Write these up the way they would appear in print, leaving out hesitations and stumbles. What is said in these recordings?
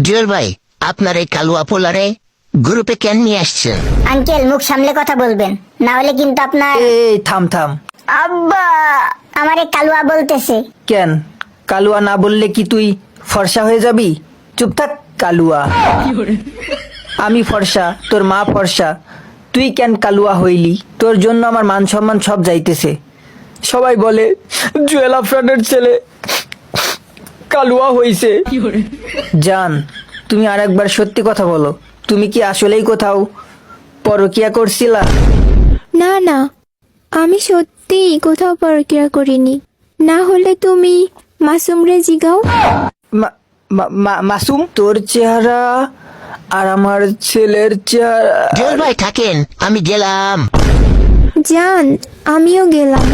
জুয়েল ভাই, আপনার এই কালুয়া পোলারে গ্রুপে কেন নিয়ে আসছেন? আঙ্কেল মুখ সামলে কথা বলবেন, না হলে কিন্তু আপনার। এই থাম থাম। আব্বা আমারে কালুয়া বলতেছে। কেন কালুয়া না বললে কি তুই ফর্সা হয়ে যাবি? চুপ থাক কালুয়া। আমি ফর্সা, তোর মা ফর্সা, তুই কেন কালুয়া হইলি? তোর জন্য আমার মান সম্মান সব যাইতেছে। সবাই বলে জুয়েল আফরানের ছেলে কালুয়া হইছে। জান, তুমি আরেকবার সত্যি কথা বলো, তুমি কি আসলেই কোথাও পরকিয়া করছিলা? না না, আমি সত্যি কোথাও পরকিয়া করিনি। না হলে তুমি মাসুমরে জিগাও। মাসুম, তোর চেহারা আর আমার ছেলের চেহারা। জুয়েল ভাই থাকেন, আমি গেলাম। জান, আমিও গেলাম।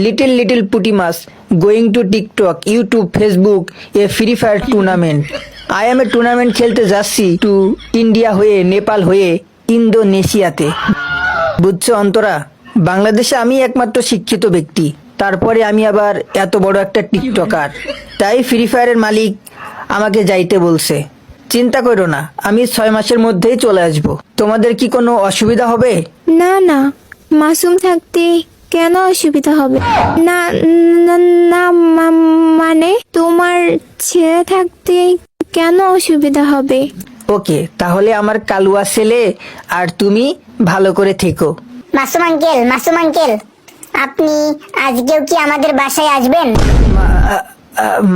লিটিল লিটিল পুটি mass going to TikTok, YouTube, Facebook, a Free Fire tournament. I am a tournament খেলতে যাচ্ছি টু ইন্ডিয়া হয়ে, নেপাল হয়ে, ইন্দোনেশিয়াতে। বুঝছো অন্তরা, বাংলাদেশে আমি একমাত্র শিক্ষিত ব্যক্তি, তারপরে আমি আবার এত বড় একটা টিকটকার। তাই ফ্রি ফায়ারের মালিক আমাকে যাইতে বলছে। চিন্তা করো না, আমি 6 মাসের মধ্যেই চলে আসব। তোমাদের কি কোনো অসুবিধা হবে? না না, মাসুম থাকতে কেন অসুবিধা হবে? না না না, মানে তোমার ছেলে থাকতে কেন অসুবিধা হবে? ওকে, তাহলে আমার কালুয়া ছেলে আর তুমি ভালো করে থেকো। মাসুম আঙ্কেল আপনি আজকেও কি আমাদের বাসায় আসবেন?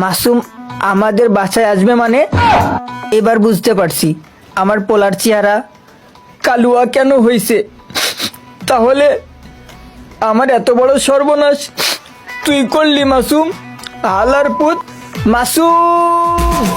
মাসুম আমাদের বাসায় আসবে মানে? এবার বুঝতে পারছি আমার পোলার চেহারা কালুয়া কেন হয়েছে। তাহলে আমার এত বড় সর্বনাশ তুই করলি মাসুম, হালার পুত মাসুম।